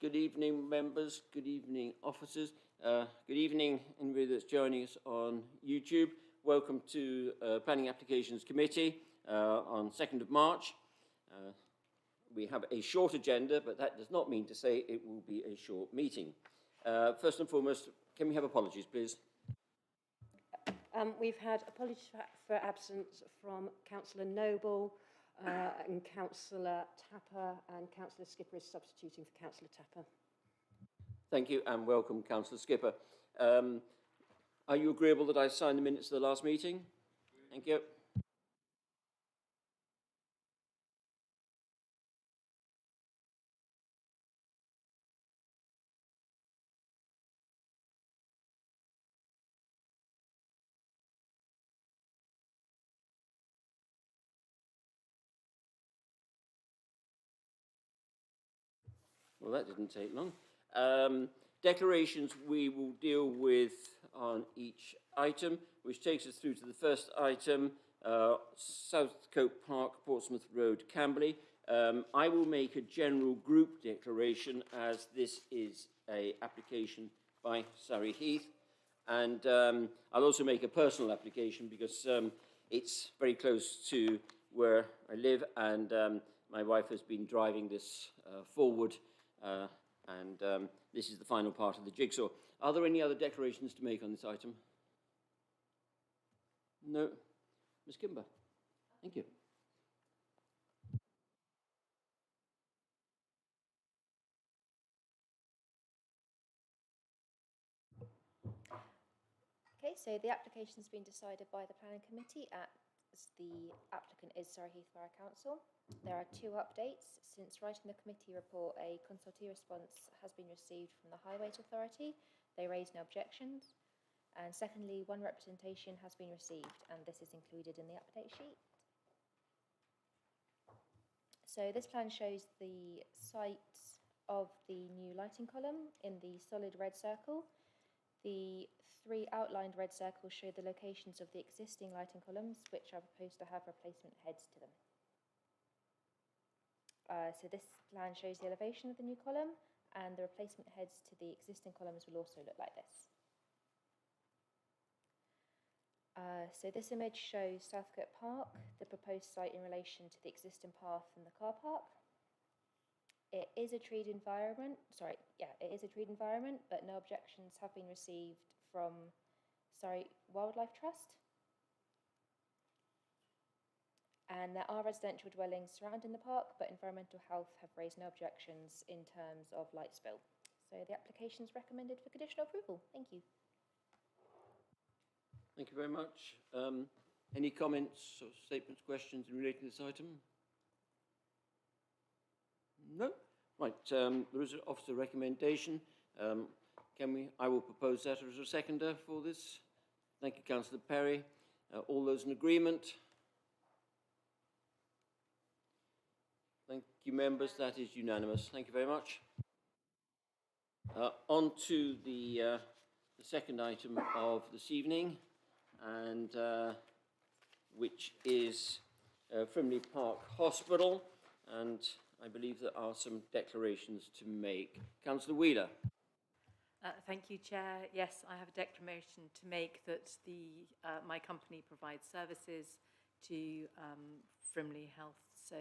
Good evening, members. Good evening, officers. Good evening, anybody that's joining us on YouTube. Welcome to Planning Applications Committee on 2nd of March. We have a short agenda, but that does not mean to say it will be a short meeting. First and foremost, can we have apologies, please? We've had apologies for absence from Councillor Noble and Councillor Tapper, and Councillor Skipper is substituting for Councillor Tapper. Thank you, and welcome, Councillor Skipper. Are you agreeable that I sign the minutes of the last meeting? Thank you. Well, that didn't take long. Declarations we will deal with on each item, which takes us through to the first item, Southcote Park, Portsmouth Road, Camberley. I will make a general group declaration as this is an application by Surrey Heath. And I'll also make a personal application because it's very close to where I live, and my wife has been driving this forward. This is the final part of the jigsaw. Are there any other declarations to make on this item? No? Ms. Kimber? Thank you. Okay, so the application has been decided by the Planning Committee as the applicant is Surrey Heath Borough Council. There are two updates. Since writing the committee report, a consultee response has been received from the Highways Authority. They raised no objections. And secondly, one representation has been received, and this is included in the update sheet. So this plan shows the site of the new lighting column in the solid red circle. The three outlined red circles show the locations of the existing lighting columns, which are proposed to have replacement heads to them. So this plan shows the elevation of the new column, and the replacement heads to the existing columns will also look like this. So this image shows Southcote Park, the proposed site in relation to the existing path and the car park. It is a treed environment, but no objections have been received from Surrey Wildlife Trust. And there are residential dwellings surrounding the park, but Environmental Health have raised no objections in terms of light spill. So the application is recommended for conditional approval. Thank you. Thank you very much. Any comments or statements, questions in relation to this item? No? Right, there is an officer recommendation. I will propose that as a seconder for this. Thank you, Councillor Perry. All those in agreement? Thank you, members. That is unanimous. Thank you very much. On to the second item of this evening, and which is Frimley Park Hospital, and I believe there are some declarations to make. Councillor Wheeler. Thank you, Chair. Yes, I have a declaration to make that my company provides services to Frimley Health. So,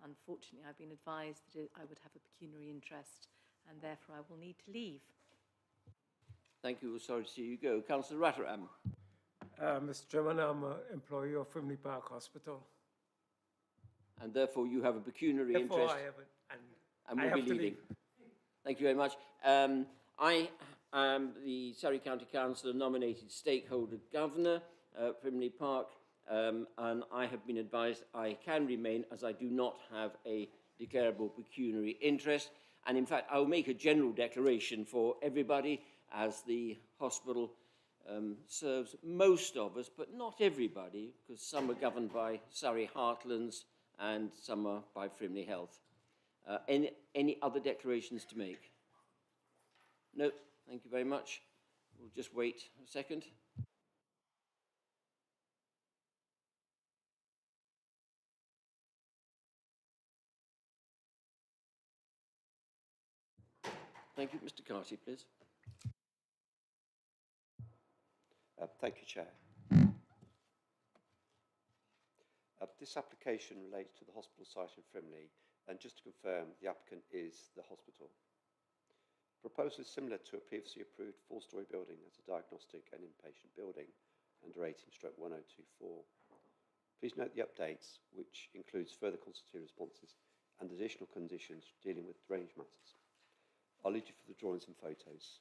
unfortunately, I've been advised that I would have a pecuniary interest, and therefore I will need to leave. Thank you. Sorry to see you go. Councillor Ratteram. Mr. Chairman, I'm an employee of Frimley Park Hospital. And therefore you have a pecuniary interest. I have it, and will be leaving. Thank you very much. I am the Surrey County Council nominated stakeholder governor at Frimley Park, and I have been advised I can remain as I do not have a declarable pecuniary interest. And in fact, I will make a general declaration for everybody, as the hospital serves most of us, but not everybody, because some are governed by Surrey Heartlands and some are by Frimley Health. Any other declarations to make? No, thank you very much. We'll just wait a second. Thank you. Mr. Carty, please. Thank you, Chair. This application relates to the hospital site in Frimley, and just to confirm, the applicant is the hospital. The proposal is similar to a previously approved four-storey building as a diagnostic and inpatient building under 18/1024. Please note the updates, which includes further consultative responses and additional conditions dealing with drainage matters. I'll lead you through the drawings and photos.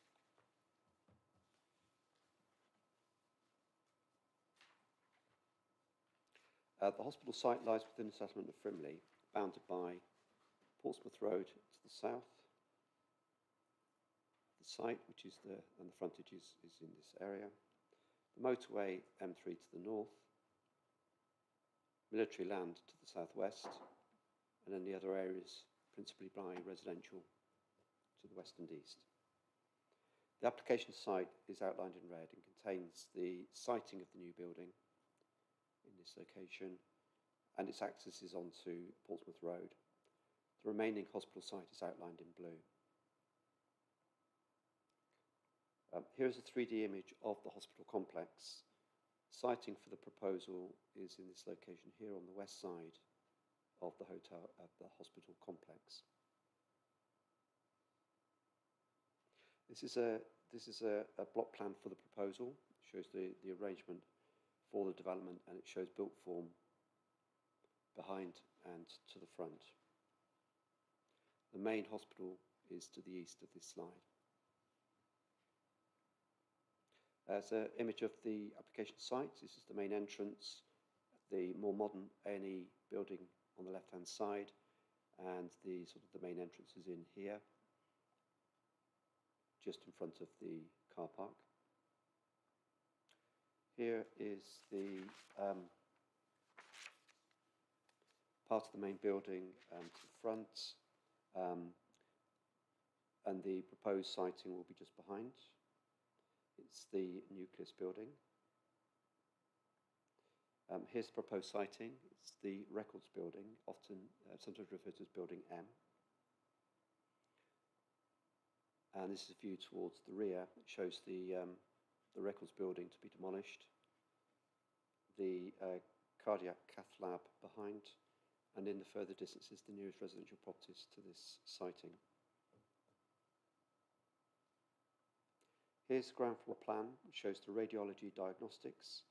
The hospital site lies within the settlement of Frimley, bounded by Portsmouth Road to the south. The site, which is the frontage is in this area. The motorway M3 to the north. Military land to the southwest. And then the other areas principally by residential to the west and east. The application site is outlined in red and contains the siting of the new building in this location and its accesses onto Portsmouth Road. The remaining hospital site is outlined in blue. Here is a 3D image of the hospital complex. Siting for the proposal is in this location here on the west side of the hospital complex. This is a block plan for the proposal. It shows the arrangement for the development, and it shows built form behind and to the front. The main hospital is to the east of this slide. As an image of the application site, this is the main entrance, the more modern A&E building on the left-hand side, and the main entrance is in here, just in front of the car park. Here is the part of the main building to the front, and the proposed siting will be just behind. It's the nucleus building. Here's the proposed siting. It's the records building, often sometimes referred to as Building M. And this is a view towards the rear. It shows the records building to be demolished, the cardiac cath lab behind, and in the further distance is the nearest residential properties to this siting. Here's the ground floor plan, which shows the radiology diagnostics,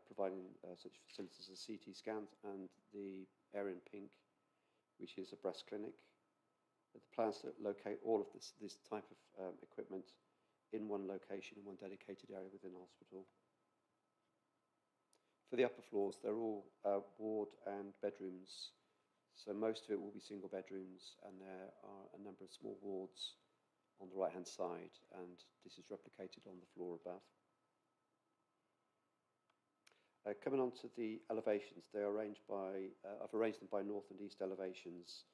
providing such facilities as CT scans, and the area in pink, which is a breast clinic. The plans to locate all of this type of equipment in one location, in one dedicated area within the hospital. For the upper floors, they're all ward and bedrooms. So most of it will be single bedrooms, and there are a number of small wards on the right-hand side, and this is replicated on the floor above. Coming on to the elevations, they are arranged by, I've arranged them by north and east elevations,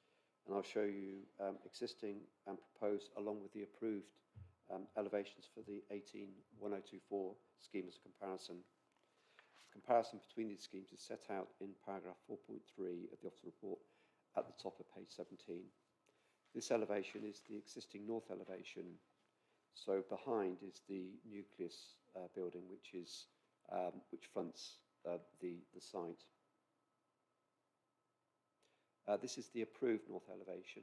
and I'll show you existing and proposed along with the approved elevations for the 18/1024 scheme as a comparison. The comparison between these schemes is set out in paragraph 4.3 of the officer report at the top of page 17. This elevation is the existing north elevation. So behind is the nucleus building, which fronts the site. This is the approved north elevation.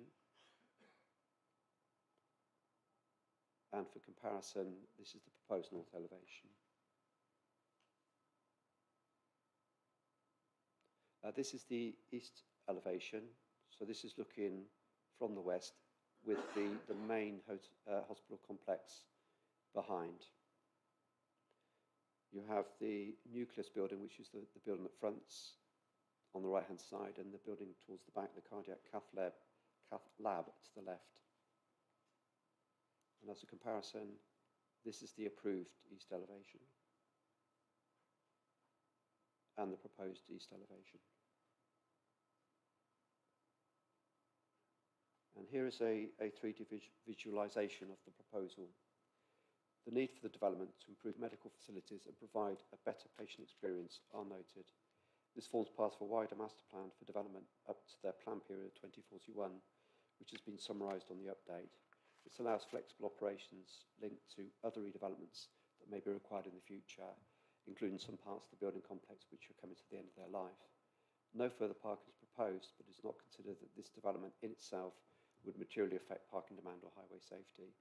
And for comparison, this is the proposed north elevation. This is the east elevation. So this is looking from the west with the main hospital complex behind. You have the nucleus building, which is the building that fronts on the right-hand side, and the building towards the back, the cardiac cath lab to the left. And as a comparison, this is the approved east elevation and the proposed east elevation. And here is a 3D visualization of the proposal. The need for the development to improve medical facilities and provide a better patient experience are noted. This forms part of a wider master plan for development up to their plan period 2041, which has been summarised on the update. This allows flexible operations linked to other redevelopments that may be required in the future, including some parts of the building complex which are coming to the end of their life. No further parking is proposed, but it's not considered that this development in itself would materially affect parking demand or highway safety.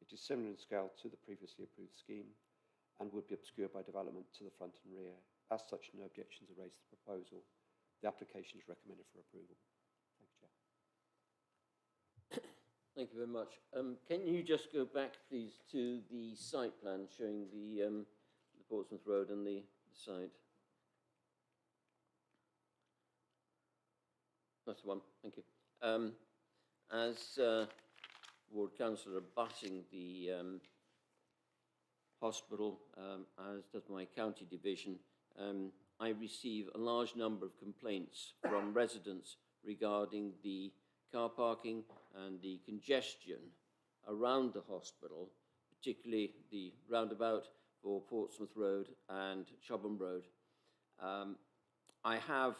It is similar in scale to the previously approved scheme and would be obscured by development to the front and rear. As such, no objections are raised to the proposal. The application is recommended for approval. Thank you, Chair. Thank you very much. Can you just go back, please, to the site plan showing the Portsmouth Road and the site? That's the one. Thank you. As Ward Councillor abutting the hospital, as does my county division, I receive a large number of complaints from residents regarding the car parking and the congestion around the hospital, particularly the roundabout for Portsmouth Road and Chobham Road. I have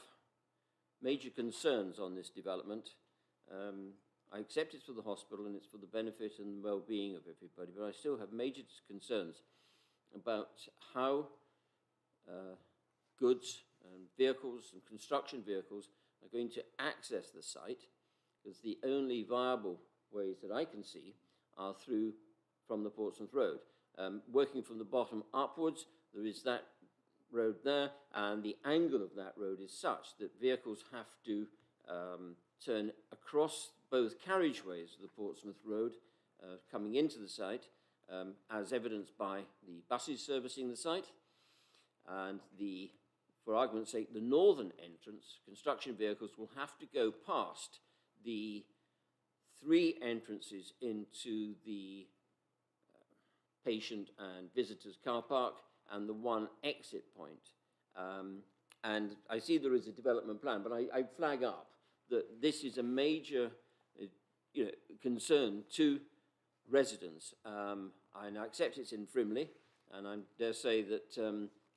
major concerns on this development. I accept it's for the hospital and it's for the benefit and well-being of everybody, but I still have major concerns about how goods and vehicles and construction vehicles are going to access the site, because the only viable ways that I can see are through from the Portsmouth Road. Working from the bottom upwards, there is that road there, and the angle of that road is such that vehicles have to turn across both carriageways of the Portsmouth Road coming into the site, as evidenced by the buses servicing the site, and for argument's sake, the northern entrance. Construction vehicles will have to go past the 3 entrances into the patient and visitors car park and the 1 exit point. And I see there is a development plan, but I flag up that this is a major concern to residents. And I accept it's in Frimley, and I dare say that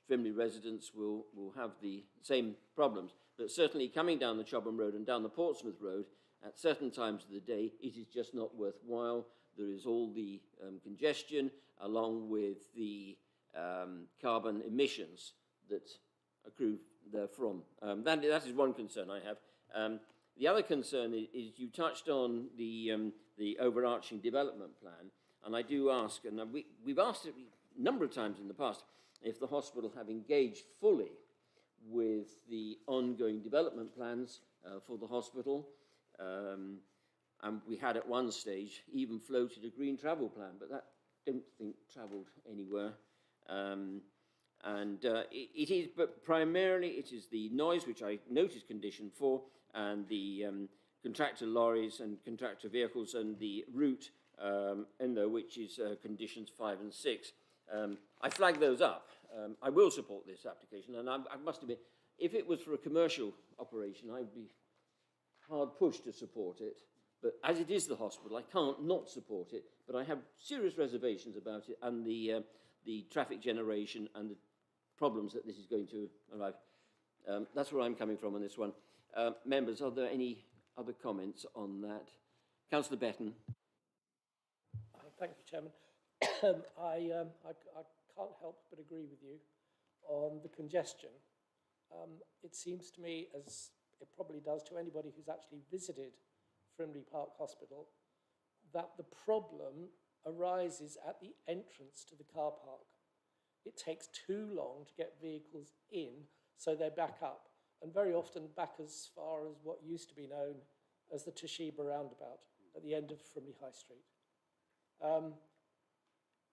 Frimley residents will have the same problems. But certainly coming down the Chobham Road and down the Portsmouth Road, at certain times of the day, it is just not worthwhile. There is all the congestion, along with the carbon emissions that accrue therefrom. That is one concern I have. The other concern is you touched on the overarching development plan, and I do ask, and we've asked it a number of times in the past, if the hospital have engaged fully with the ongoing development plans for the hospital. And we had at one stage even floated a green travel plan, but that don't think travelled anywhere. It is, but primarily it is the noise, which I noted condition 4, and the contractor lorries and contractor vehicles, and the route in there, which is conditions 5 and 6. I flagged those up. I will support this application, and I must admit, if it was for a commercial operation, I'd be hard pushed to support it. But as it is the hospital, I can't not support it, but I have serious reservations about it and the traffic generation and the problems that this is going to arrive. That's where I'm coming from on this one. Members, are there any other comments on that? Councillor Betton. Thank you, Chairman. I can't help but agree with you on the congestion. It seems to me, as it probably does to anybody who's actually visited Frimley Park Hospital, that the problem arises at the entrance to the car park. It takes too long to get vehicles in, so they back up, and very often back as far as what used to be known as the Toshiba roundabout at the end of Frimley High Street.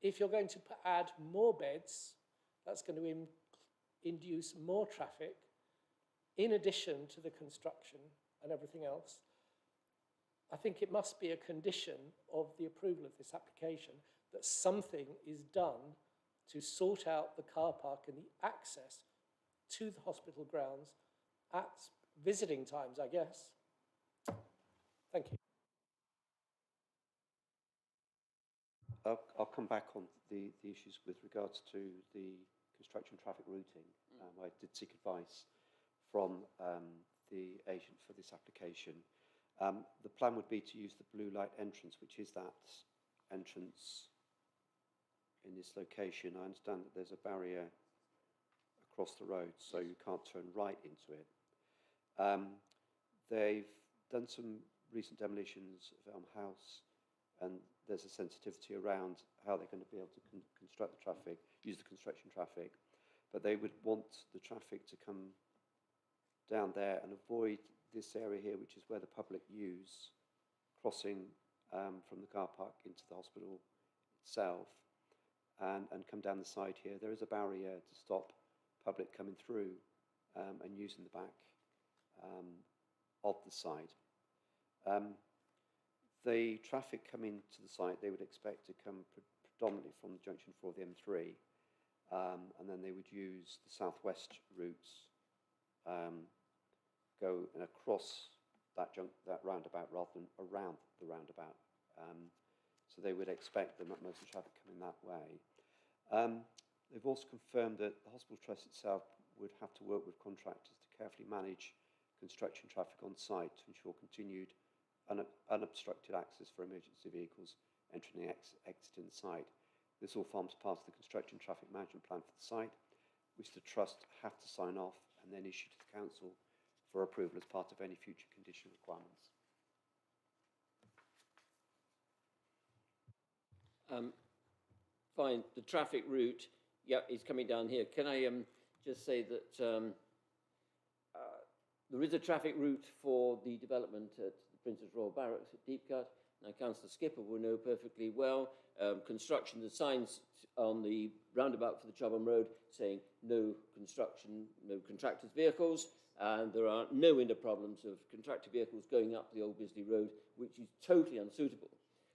If you're going to add more beds, that's going to induce more traffic, in addition to the construction and everything else. I think it must be a condition of the approval of this application that something is done to sort out the car park and the access to the hospital grounds at visiting times, I guess. Thank you. I'll come back on the issues with regards to the construction traffic routing. I did seek advice from the agent for this application, The plan would be to use the blue light entrance, which is that entrance in this location. I understand that there's a barrier across the road, so you can't turn right into it. They've done some recent demolitions of Elm House, and there's a sensitivity around how they're going to be able to construct the traffic, use the construction traffic, but they would want the traffic to come down there and avoid this area here, which is where the public use, crossing from the car park into the hospital itself, and come down the side here. There is a barrier to stop public coming through and using the back of the site. The traffic coming to the site, they would expect to come predominantly from the junction for the M3, and then they would use the southwest routes, go and across that roundabout rather than around the roundabout. So they would expect that most of the traffic coming that way. They've also confirmed that the hospital trust itself would have to work with contractors to carefully manage construction traffic on site to ensure continued unobstructed access for emergency vehicles entering and exiting the site. This all forms part of the construction traffic management plan for the site, which the trust have to sign off and then issue to the council for approval as part of any future condition requirements. Fine, the traffic route, yeah, is coming down here. Can I just say that there is a traffic route for the development at the Princess Royal Barracks at Deepcut. Now, Councillor Skipper will know perfectly well. Construction, the signs on the roundabout for the Chobham Road saying no construction, no contractors' vehicles, and there are no winter problems of contractor vehicles going up the Old Bisley Road, which is totally unsuitable.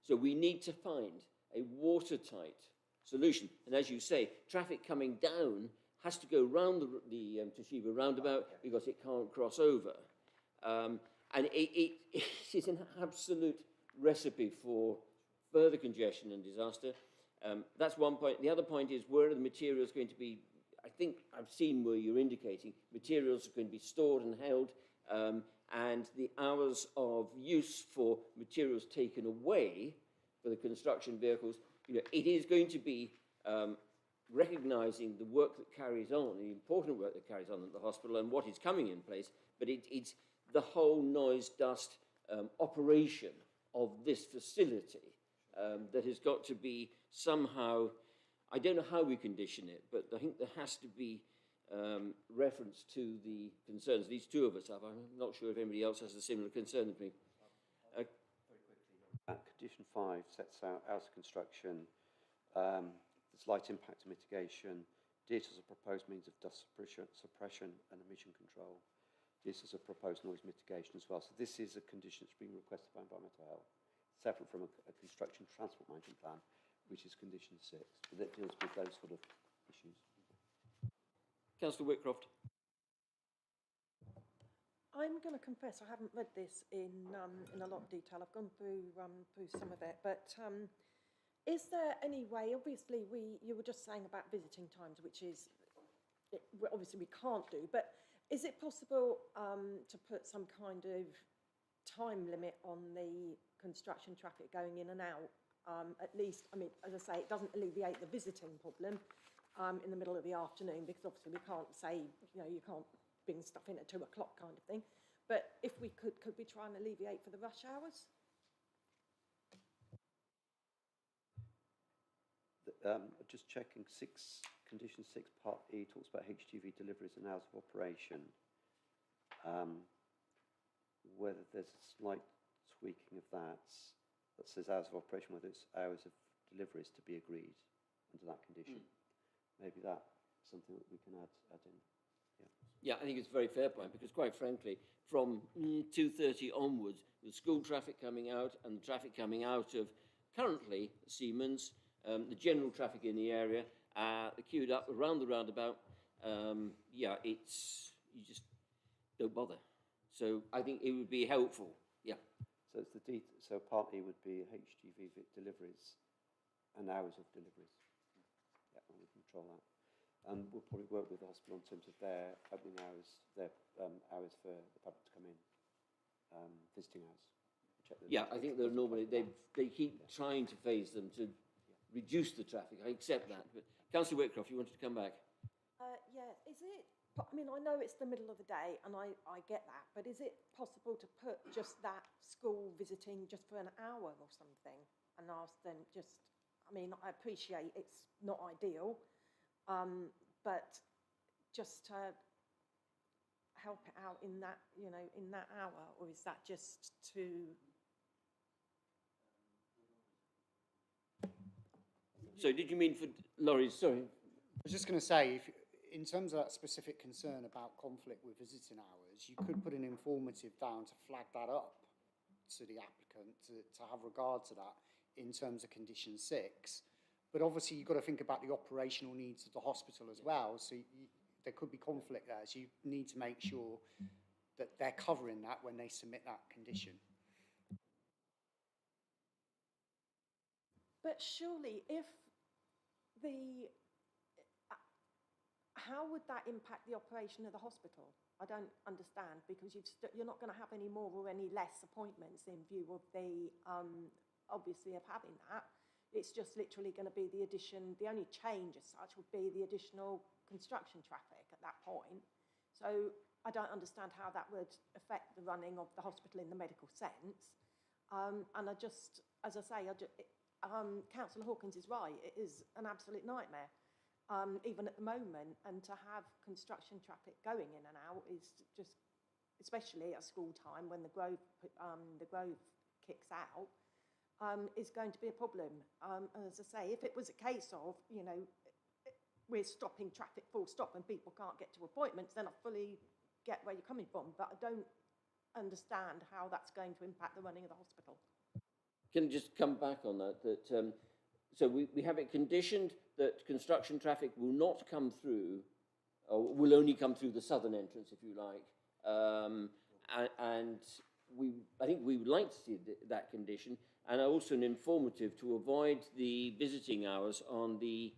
So we need to find a watertight solution. And as you say, traffic coming down has to go round the Toshiba roundabout because it can't cross over. And it is an absolute recipe for further congestion and disaster. That's one point. The other point is, where are the materials going to be? I think I've seen where you're indicating materials are going to be stored and held, and the hours of use for materials taken away for the construction vehicles, you know, it is going to be recognising the work that carries on, the important work that carries on at the hospital and what is coming in place, but it's the whole noise, dust operation of this facility that has got to be somehow, I don't know how we condition it, but I think there has to be reference to the concerns these two of us have. I'm not sure if anybody else has a similar concern as me. Condition 5 sets out hours of construction, there's light impact mitigation, details of proposed means of dust suppression and emission control, details of proposed noise mitigation as well. So this is a condition that's being requested by Environmental Health, separate from a construction transport management plan, which is condition 6, but that deals with those sort of issues. Councillor Whitcroft. I'm going to confess I haven't read this in a lot of detail. I've gone through some of it, but is there any way? Obviously, you were just saying about visiting times, which is obviously we can't do. But is it possible to put some kind of time limit on the construction traffic going in and out? At least, I mean, as I say, it doesn't alleviate the visiting problem in the middle of the afternoon, because obviously we can't say, you know, you can't bring stuff in at 2 o'clock kind of thing. But if we could we try and alleviate for the rush hours? Just checking, condition 6 part E talks about HGV deliveries and hours of operation. Whether there's a slight tweaking of that says hours of operation, whether it's hours of deliveries to be agreed under that condition. Maybe that's something that we can add in. Yeah, I think it's a very fair point, because quite frankly, from 2:30 onwards, the school traffic coming out and the traffic coming out of currently Siemens, the general traffic in the area, queued up around the roundabout, yeah, you just don't bother. So I think it would be helpful, yeah. So it's so part E would be HGV deliveries and hours of deliveries. Yeah, we control that. And we'll probably work with the hospital in terms of their opening hours, their hours for the public to come in, visiting hours. check the Yeah, I think they're normally, they keep trying to phase them to reduce the traffic. I accept that. But Councillor Whitcroft, you wanted to come back? Yeah, is it, I mean, I know it's the middle of the day and I get that, but is it possible to put just that school visiting just for an hour or something and ask them just, I mean, I appreciate it's not ideal, but just to help it out in that, you know, in that hour, or is that just too? So did you mean for lorries? Sorry. I was just going to say, if, in terms of that specific concern about conflict with visiting hours, you could put an informative down to flag that up to the applicant to have regard to that in terms of condition 6. But obviously you've got to think about the operational needs of the hospital as well. So there could be conflict there. So you need to make sure that they're covering that when they submit that condition. But surely if how would that impact the operation of the hospital? I don't understand, because you're not going to have any more or any less appointments in view of the, obviously, of having that. It's just literally going to be the addition, the only change as such would be the additional construction traffic at that point. So I don't understand how that would affect the running of the hospital in the medical sense. And I just, as I say, Councillor Hawkins is right, it is an absolute nightmare. Even at the moment, and to have construction traffic going in and out is just, especially at school time when the Grove kicks out, is going to be a problem. And as I say, if it was a case of, you know, we're stopping traffic full stop and people can't get to appointments, then I fully get where you're coming from, but I don't understand how that's going to impact the running of the hospital. Can I just come back on that? So we have it conditioned that construction traffic will not come through, or will only come through the southern entrance, if you like. And I think we would like to see that condition, and also an informative to avoid the visiting hours on the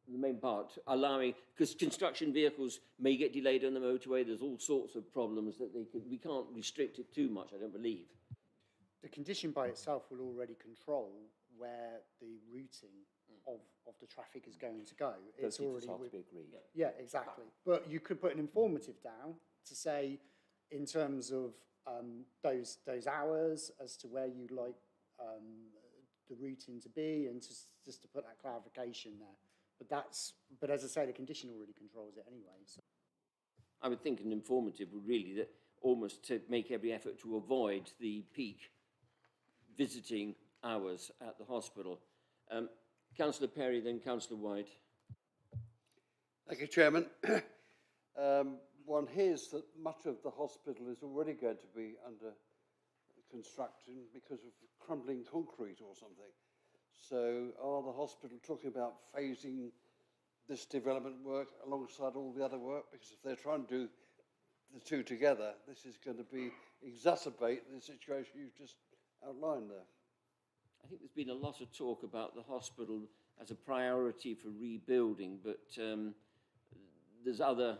main part, allowing, because construction vehicles may get delayed on the motorway. There's all sorts of problems that we can't restrict it too much, I don't believe. The condition by itself will already control where the routing of the traffic is going to go. It's already to be agreed. Yeah, exactly. But you could put an informative down to say, in terms of those hours, as to where you'd like the routing to be, and just to put that clarification there. But as I say, the condition already controls it anyway. So. I would think an informative would really almost to make every effort to avoid the peak visiting hours at the hospital. Councillor Perry, then Councillor White. Thank you, Chairman. One hears that much of the hospital is already going to be under construction because of crumbling concrete or something. So are the hospital talking about phasing this development work alongside all the other work? Because if they're trying to do the two together, this is going to exacerbate the situation you've just outlined there. I think there's been a lot of talk about the hospital as a priority for rebuilding, but there's other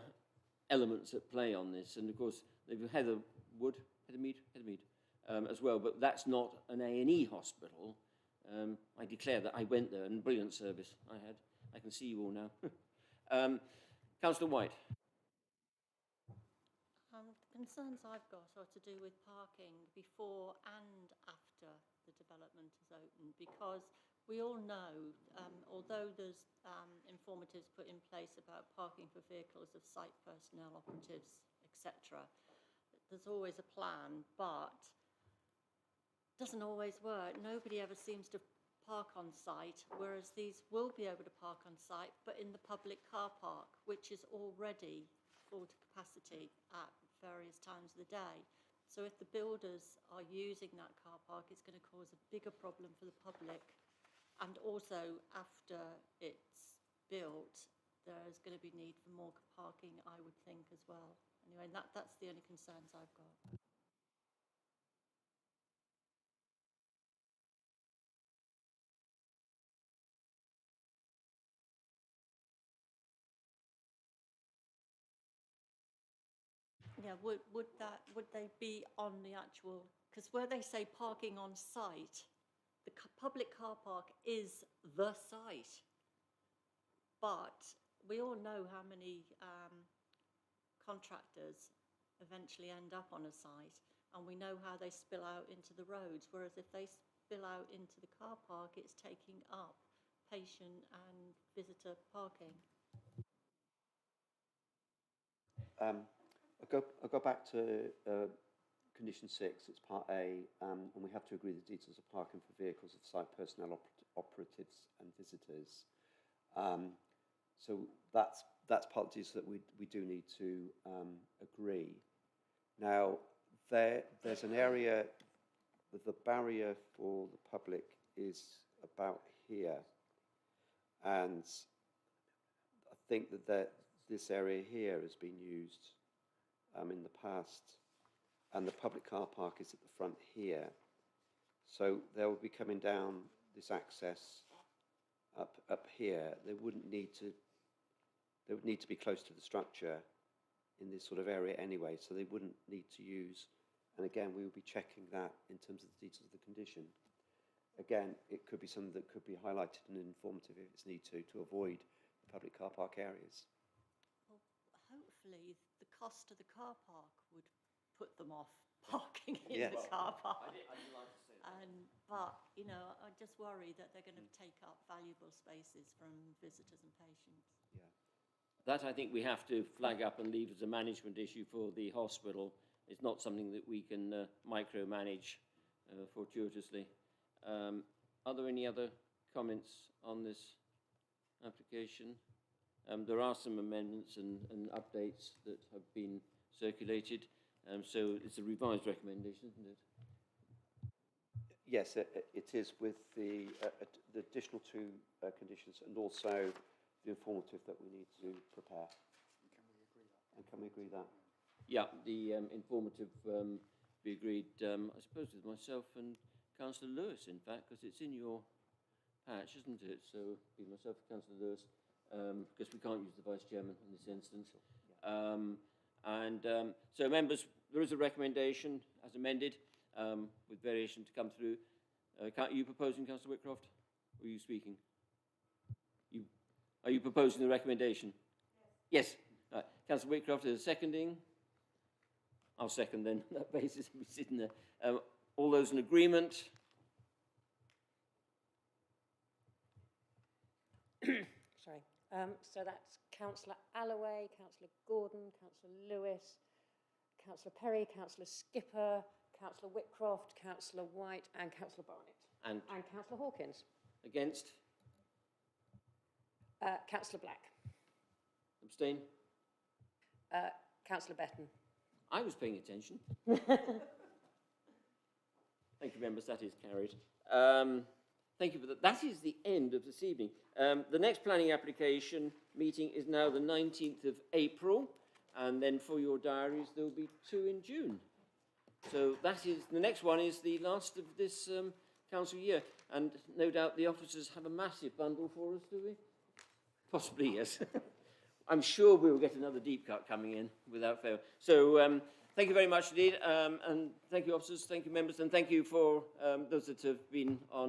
elements at play on this. And of course, they've Heathermead as well, but that's not an A&E hospital. I declare that I went there, and brilliant service I had. I can see you all now. Councillor White. The concerns I've got are to do with parking before and after the development is open, because we all know, although there's informatives put in place about parking for vehicles of site personnel, operatives, etc., there's always a plan, but it doesn't always work. Nobody ever seems to park on site, whereas these will be able to park on site, but in the public car park, which is already full to capacity at various times of the day. So if the builders are using that car park, it's going to cause a bigger problem for the public. And also, after it's built, there's going to be need for more parking, I would think, as well. Anyway, that's the only concerns I've got. Yeah, would they be on the actual, because where they say parking on site, the public car park is the site. But we all know how many contractors eventually end up on a site, and we know how they spill out into the roads, whereas if they spill out into the car park, it's taking up patient and visitor parking. I'll go back to condition 6, it's part A, and we have to agree the details of parking for vehicles of site personnel, operatives and visitors. So that's part of the details that we do need to agree. Now, there's an area that the barrier for the public is about here, and I think that this area here has been used in the past, and the public car park is at the front here. So they will be coming down this access up here. They would need to be close to the structure in this sort of area anyway, so they wouldn't need to use, and again, we will be checking that in terms of the details of the condition. Again, it could be something that could be highlighted and informative if it's need to avoid the public car park areas. Well, hopefully the cost of the car park would put them off parking in Yes. the car park. I didn't like to say that. But, you know, I just worry that they're going to take up valuable spaces from visitors and patients. Yeah. That I think we have to flag up and leave as a management issue for the hospital. It's not something that we can micromanage fortuitously. Are there any other comments on this application? There are some amendments and updates that have been circulated. So it's a revised recommendation, isn't it? Yes, it is with the additional 2 conditions and also the informative that we need to prepare. And can we agree that? Yeah, the informative be agreed, I suppose, with myself and Councillor Lewis, in fact, because it's in your patch, isn't it? So be myself and Councillor Lewis, because we can't use the Vice Chairman in this instance. So, members, there is a recommendation as amended with variation to come through. Are you proposing, Councillor Whitcroft? Or are you speaking? Are you proposing the recommendation? Yes. Right. Councillor Whitcroft is seconding. I'll second then on that basis. We're sitting there. All those in agreement? Sorry. So that's Councillor Allaway, Councillor Gordon, Councillor Lewis, Councillor Perry, Councillor Skipper, Councillor Whitcroft, Councillor White and Councillor Barnett. And Councillor Hawkins. against? Councillor Black. Abstain? Councillor Betton. I was paying attention. Thank you, members. That is carried. Thank you for that. That is the end of this evening. The next planning application meeting is now the 19th of April, and then for your diaries, there will be 2 in June. So that is, the next one is the last of this council year, and no doubt the officers have a massive bundle for us, do we? Possibly, yes. I'm sure we'll get another deep cut coming in without fail. So thank you very much indeed, and thank you officers, thank you members, and thank you for those that have been on